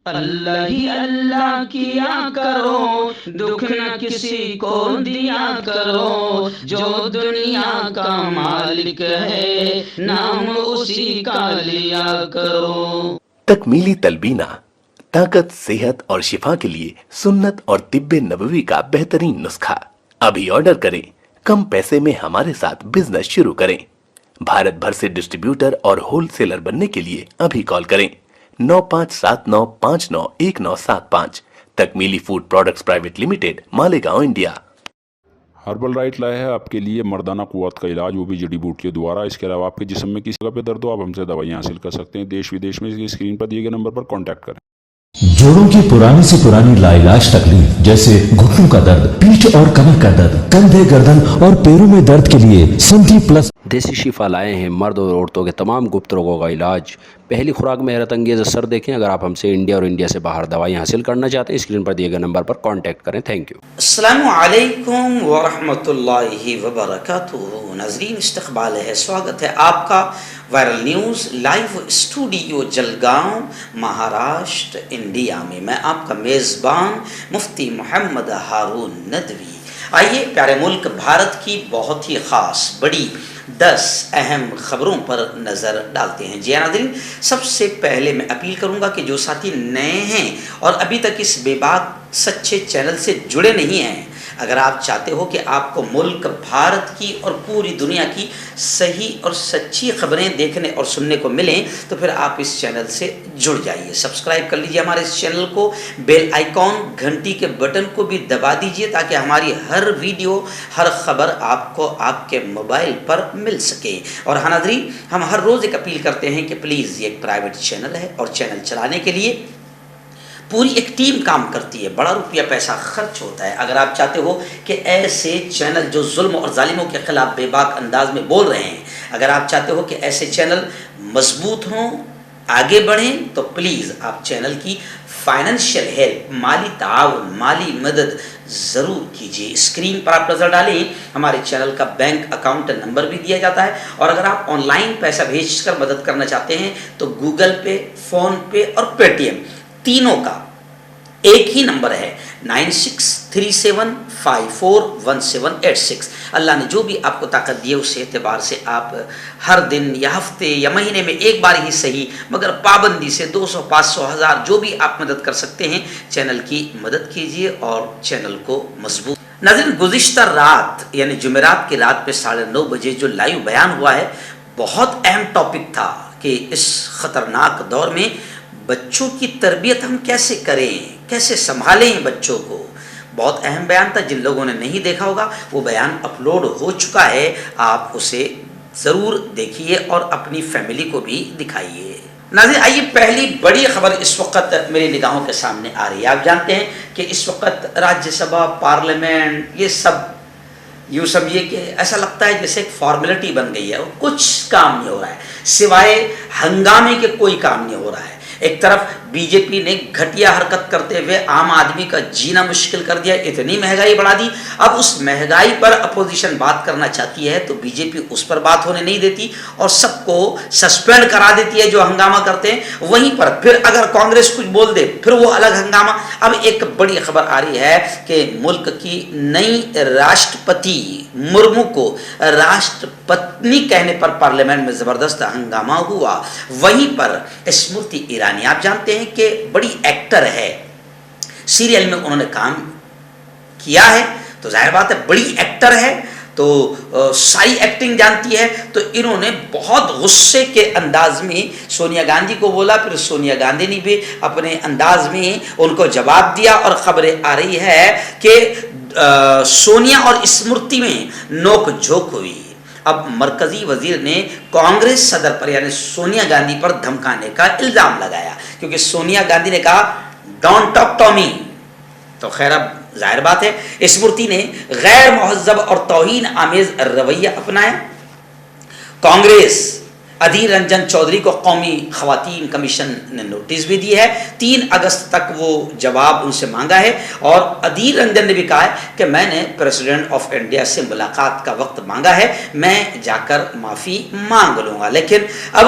اللہ ہی اللہ کیا کرو، دکھ نہ کسی کو دیا کرو، جو دنیا کا مالک ہے نام اسی کا لیا کرو۔ تکمیلی تلبینہ طاقت، صحت اور شفا کے لیے سنت اور طب نبوی کا بہترین نسخہ۔ ابھی آرڈر کریں، کم پیسے میں ہمارے ساتھ بزنس شروع کریں۔ بھارت بھر سے ڈسٹریبیوٹر اور ہول سیلر بننے کے لیے ابھی کال کریں 9579591975۔ Takmili food products private limited, Malegaon, India. Herbal right لائے ہے آپ کے لیے مردانہ قوت کا علاج، وہ بھی جڑی بوٹیوں دوارا۔ اس کے علاوہ آپ کے جسم میں کسی جگہ پہ درد ہو، آپ ہم سے دوائیاں حاصل کر سکتے ہیں دیش ودیش میں۔ اسکرین پر دیے گئے نمبر پر کانٹیکٹ کریں۔ جوڑوں کی پرانی سے پرانی لاعلاج تکلیف جیسے گھٹنوں کا درد، پیٹھ اور کمر کا درد، کندھے، گردن اور پیروں میں درد کے لیے سندھی پلس دیسی شفا لائے ہیں مرد اور عورتوں کے تمام گپت روگوں کا علاج۔ پہلی خوراک میں حیرت انگیز اثر دیکھیں۔ اگر آپ ہم سے انڈیا اور انڈیا سے باہر دوائیں حاصل کرنا چاہتے ہیں، اسکرین پر دیے گئے نمبر پر کانٹیکٹ کریں۔ Thank you. السلام علیکم ورحمۃ اللہ وبرکاتہ۔ ناظرین، استقبال ہے، سواگت ہے آپ کا viral news live studio Jalgaon, Maharashtra, India میں۔ میں آپ کا میزبان مفتی محمد ہارون ندوی۔ آئیے پیارے ملک بھارت کی بہت ہی خاص بڑی 10 اہم خبروں پر نظر ڈالتے ہیں۔ جی ناظرین، سب سے پہلے میں اپیل کروں گا کہ جو ساتھی نئے ہیں اور ابھی تک اس بے باک سچے چینل سے جڑے نہیں ہیں، اگر آپ چاہتے ہو کہ آپ کو ملک بھارت کی اور پوری دنیا کی صحیح اور سچی خبریں دیکھنے اور سننے کو ملیں، تو پھر آپ اس چینل سے جڑ جائیے۔ سبسکرائب کر لیجیے ہمارے اس چینل کو، بیل آئیکن گھنٹی کے بٹن کو بھی دبا دیجیے تاکہ ہماری ہر ویڈیو، ہر خبر آپ کو آپ کے موبائل پر مل سکے۔ اور ہاں ناظرین، ہم ہر روز ایک اپیل کرتے ہیں کہ پلیز یہ ایک پرائیویٹ چینل ہے اور چینل چلانے کے لیے پوری ایک ٹیم کام کرتی ہے، بڑا روپیہ پیسہ خرچ ہوتا ہے۔ اگر آپ چاہتے ہو کہ ایسے چینل جو ظلم اور ظالموں کے خلاف بے باک انداز میں بول رہے ہیں، اگر آپ چاہتے ہو کہ ایسے چینل مضبوط ہوں، آگے بڑھیں، تو پلیز آپ چینل کی فائنینشیل ہیلپ، مالی تعاون، مالی مدد ضرور کیجیے۔ اسکرین پر آپ نظر ڈالیں، ہمارے چینل کا بینک اکاؤنٹ نمبر بھی دیا جاتا ہے، اور اگر آپ آن لائن پیسہ بھیج کر مدد کرنا چاہتے ہیں تو گوگل پے، فون پے اور پے ٹی ایم تینوں کا ایک ہی نمبر ہے 9637541786۔ اللہ نے جو بھی آپ کو طاقت دی ہے اس اعتبار سے آپ ہر دن یا ہفتے یا مہینے میں ایک بار ہی صحیح مگر پابندی سے 200، 500، 1000 جو بھی آپ مدد کر سکتے ہیں چینل کی مدد کیجیے اور چینل کو مضبوط۔ ناظرین، گزشتہ رات یعنی جمعرات کی رات پہ 9:30 بجے جو لائیو بیان ہوا ہے، بہت اہم ٹاپک تھا کہ اس خطرناک دور میں بچوں کی تربیت ہم کیسے کریں، کیسے سنبھالیں بچوں کو۔ بہت اہم بیان تھا، جن لوگوں نے نہیں دیکھا ہوگا وہ بیان اپلوڈ ہو چکا ہے، آپ اسے ضرور دیکھیے اور اپنی فیملی کو بھی دکھائیے۔ ناظرین، آئیے پہلی بڑی خبر اس وقت میری نگاہوں کے سامنے آ رہی ہے۔ آپ جانتے ہیں کہ اس وقت راجیہ سبھا، پارلیمنٹ، یہ سب یوں سمجھیے کہ ایسا لگتا ہے جیسے ایک فارمیلٹی بن گئی ہے، اور کچھ کام نہیں ہو رہا ہے، سوائے ہنگامے کے کوئی کام نہیں ہو رہا ہے۔ ایک طرف بی جے پی نے گھٹیا حرکت کرتے ہوئے عام آدمی کا جینا مشکل کر دیا، اتنی مہنگائی بڑھا دی۔ اب اس مہنگائی پر اپوزیشن بات کرنا چاہتی ہے تو بی جے پی اس پر بات ہونے نہیں دیتی اور سب کو سسپینڈ کرا دیتی ہے جو ہنگامہ کرتے ہیں۔ وہیں پر پھر اگر کانگریس کچھ بول دے پھر وہ الگ ہنگامہ۔ اب ایک بڑی خبر آ رہی ہے کہ ملک کی نئی راشٹرپتی مرمو کو راشٹر پتنی کہنے پر پارلیمنٹ میں زبردست ہنگامہ ہوا۔ وہیں پر اسمرتی ایرانی، آپ جانتے ہیں کہ بڑی ایکٹر ہے، سیریل میں انہوں نے کام کیا ہے، تو ظاہر بات ہے بڑی ایکٹر ہے تو ساری ایکٹنگ جانتی ہے، تو انہوں نے بہت غصے کے انداز میں سونیا گاندھی کو بولا، پھر سونیا گاندھی نے بھی اپنے انداز میں ان کو جواب دیا، اور خبریں آ رہی ہے کہ سونیا اور اسمرتی میں نوک جھوک ہوئی۔ اب مرکزی وزیر نے کانگریس صدر پر یعنی سونیا گاندھی پر دھمکانے کا الزام لگایا، کیونکہ سونیا گاندھی نے کہا ڈونٹ ٹاک ٹو می، تو خیر اب ظاہر بات ہے اسمرتی نے غیر مہذب اور توہین آمیز رویہ اپنایا۔ کانگریس ادھیر رنجن چودھری کو قومی خواتین کمیشن نے نوٹس بھی دی ہے، 3 اگست تک وہ جواب ان سے مانگا ہے، اور ادھیر رنجن نے بھی کہا ہے کہ میں نے پریزیڈنٹ آف انڈیا سے ملاقات کا وقت مانگا ہے، میں جا کر معافی مانگ لوں گا۔ لیکن اب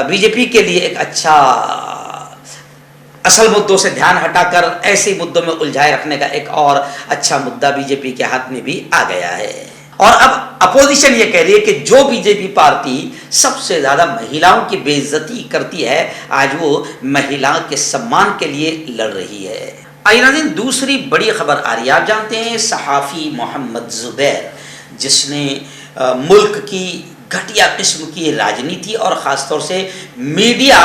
بی جے پی کے لیے ایک اچھا اصل مدوں سے دھیان ہٹا کر ایسے مدوں میں الجھائے رکھنے کا ایک اور اچھا مدعا بی جے پی کے ہاتھ میں بھی آ گیا ہے. اور اب اپوزیشن یہ کہہ رہی ہے کہ جو بی جے پی پارٹی سب سے زیادہ مہیلاؤں کی بے عزتی کرتی ہے آج وہ مہیلاؤں کے سمان کے لیے لڑ رہی ہے. آئیے ناظرین دوسری بڑی خبر آ رہی ہے. آپ جانتے ہیں صحافی محمد زبیر جس نے ملک کی گھٹیا قسم کی راجنیتی اور خاص طور سے میڈیا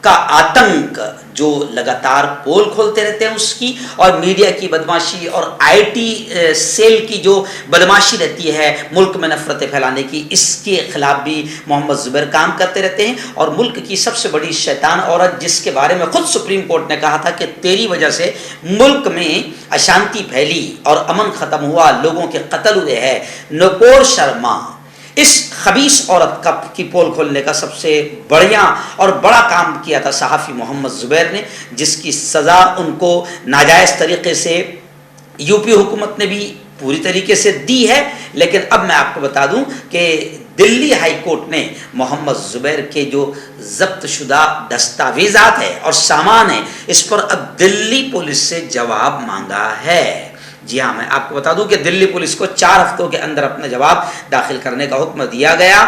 کا آتنک جو لگاتار پول کھولتے رہتے ہیں اس کی اور میڈیا کی بدماشی اور آئی ٹی سیل کی جو بدماشی رہتی ہے ملک میں نفرتیں پھیلانے کی، اس کے خلاف بھی محمد زبیر کام کرتے رہتے ہیں. اور ملک کی سب سے بڑی شیطان عورت جس کے بارے میں خود سپریم کورٹ نے کہا تھا کہ تیری وجہ سے ملک میں اشانتی پھیلی اور امن ختم ہوا، لوگوں کے قتل ہوئے ہیں، نپور شرما، اس خبیث عورت کی پول کھولنے کا سب سے بڑھیا اور بڑا کام کیا تھا صحافی محمد زبیر نے، جس کی سزا ان کو ناجائز طریقے سے یو پی حکومت نے بھی پوری طریقے سے دی ہے. لیکن اب میں آپ کو بتا دوں کہ دلی ہائی کورٹ نے محمد زبیر کے جو ضبط شدہ دستاویزات ہیں اور سامان ہیں اس پر اب دلی پولیس سے جواب مانگا ہے. جی ہاں، میں آپ کو بتا دوں کہ دلی پولیس کو 4 ہفتوں کے اندر اپنا جواب داخل کرنے کا حکم دیا گیا.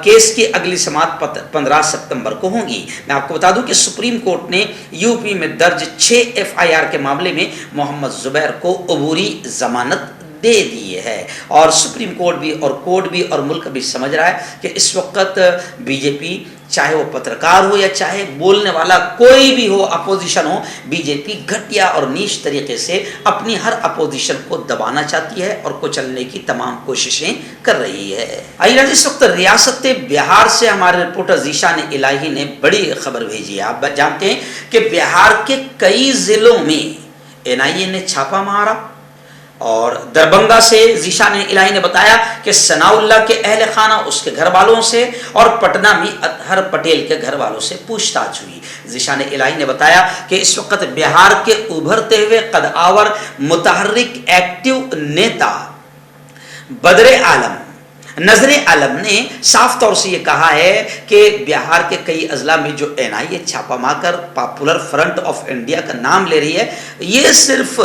کیس کی اگلی سماعت 15 ستمبر کو ہوگی. میں آپ کو بتا دوں کہ سپریم کورٹ نے یو پی میں درج 6 FIR کے معاملے میں محمد زبیر کو عبوری ضمانت دے دی ہے. اور سپریم کورٹ بھی اور کورٹ بھی اور ملک بھی سمجھ رہا ہے کہ اس وقت بی جے پی چاہے وہ پترکار ہو یا چاہے بولنے والا کوئی بھی ہو، اپوزیشن ہو، بی جے پی گھٹیا اور نیچ طریقے سے اپنی ہر اپوزیشن کو دبانا چاہتی ہے اور کچلنے کی تمام کوششیں کر رہی ہے. آئیے اس وقت ریاست بہار سے ہمارے رپورٹر ذیشان الہی نے بڑی خبر بھیجی ہے. آپ جانتے ہیں کہ بہار کے کئی ضلعوں میں NIA نے چھاپا مارا اور دربھنگہ سے ذیشان الہی نے بتایا کہ ثناء اللہ کے اہل خانہ، اس کے گھر والوں سے اور پٹنہ میں اطہر پٹیل کے گھر والوں سے پوچھ تاچھ ہوئی. ذیشان الہی نے بتایا کہ اس وقت بہار کے ابھرتے ہوئے قد آور متحرک ایکٹیو نیتا بدر عالم نظر عالم نے صاف طور سے یہ کہا ہے کہ بہار کے کئی اضلاع میں جو NIA چھاپا مار کر پاپولر فرنٹ آف انڈیا کا نام لے رہی ہے، یہ صرف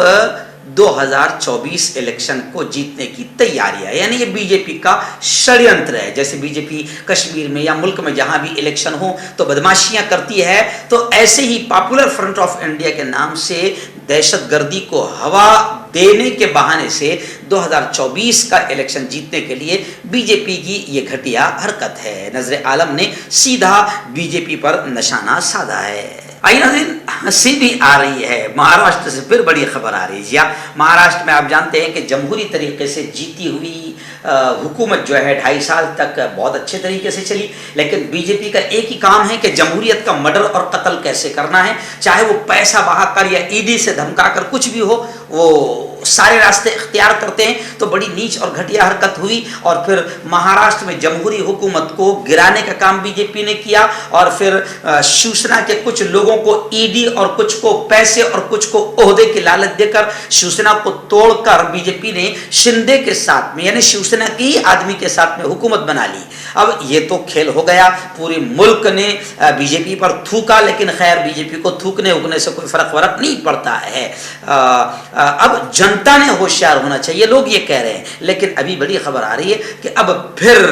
2024 الیکشن کو جیتنے کی تیاری ہے. یعنی یہ بی جے پی کا شڑینتر ہے. جیسے بی جے پی کشمیر میں یا ملک میں جہاں بھی الیکشن ہو تو بدماشیاں کرتی ہے، تو ایسے ہی پاپولر فرنٹ آف انڈیا کے نام سے دہشت گردی کو ہوا دینے کے بہانے سے 2024 کا الیکشن جیتنے کے لیے بی جے پی کی یہ گھٹیا حرکت ہے. نظر عالم نے سیدھا بی جے پی پر نشانہ سادھا ہے. آئیے ناظرین ہنسی بھی آ رہی ہے، مہاراشٹر سے پھر بڑی خبر آ رہی ہے. جی ہاں، مہاراشٹر میں آپ جانتے ہیں کہ جمہوری طریقے سے جیتی ہوئی حکومت جو ہے 2.5 سال تک بہت اچھے طریقے سے چلی. لیکن بی جے پی کا ایک ہی کام ہے کہ جمہوریت کا مرڈر اور قتل کیسے کرنا ہے، چاہے وہ پیسہ بہا کر یا ED سے دھمکا کر کچھ بھی ہو، وہ سارے راستے اختیار کرتے ہیں. تو بڑی نیچ اور گھٹیا حرکت ہوئی اور پھر مہاراشٹر میں جمہوری حکومت کو گرانے کا کام بی جے پی نے کیا اور پھر شیوسینا کے کچھ لوگوں کو ED اور کچھ کو پیسے اور کچھ کو عہدے کی لالچ دے کر شیوسینا کو توڑ کر بی جے پی نے شندے کے ساتھ میں یعنی شیوسینا کے ہی آدمی کے ساتھ میں حکومت بنا لی. اب یہ تو کھیل ہو گیا، پورے ملک نے بی جے پی پر تھوکا، لیکن خیر بی جے پی کو تھوکنے اگنے سے کوئی فرق نہیں پڑتا ہے. اب جنتا نے ہوشیار ہونا چاہیے، لوگ یہ کہہ رہے ہیں. لیکن ابھی بڑی خبر آ رہی ہے کہ اب پھر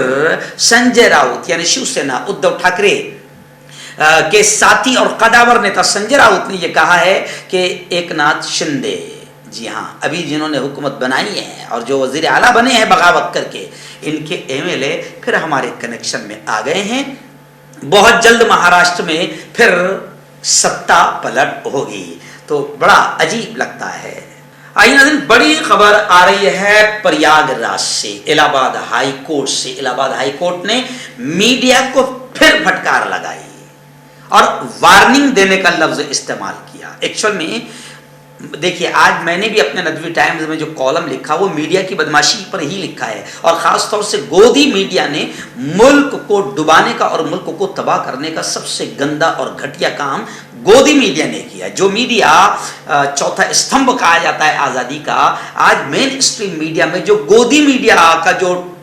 سنجے راؤت یعنی شیو سینا ادھو ٹھاکرے کے ساتھی اور قداور نیتا سنجے راؤت نے یہ کہا ہے کہ ایک ناتھ شندے، جی ہاں ابھی جنہوں نے حکومت بنائی ہے اور جو وزیر اعلیٰ بنے ہیں بغاوت کر کے، ان کے MLA پھر ہمارے کنیکشن میں آ گئے ہیں. بہت جلد مہاراشٹر میں پھر ستا پلٹ ہوگی. تو بڑا عجیب لگتا ہے. آئیے ناظرین بڑی خبر آ رہی ہے پریاگ راج سے، الہ آباد ہائی کورٹ سے. الہ آباد ہائی کورٹ نے میڈیا کو پھر پھٹکار لگائی اور وارننگ دینے کا لفظ استعمال کیا. ایکچوئل میں دیکھیے آج میں نے بھی اپنے ندوی ٹائمز میں جو کالم لکھا وہ میڈیا کی بدماشی پر ہی لکھا ہے اور خاص طور سے گودی میڈیا نے ملک کو ڈبانے کا اور ملک کو تباہ کرنے کا سب سے گندا اور گھٹیا کام گودی میڈیا نے کیا. جو میڈیا چوتھا استمبھ کہا جاتا ہے آزادی کا، آج مین اسٹریم میڈیا میں جو گودی میڈیا کا جو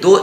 2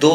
2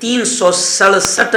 367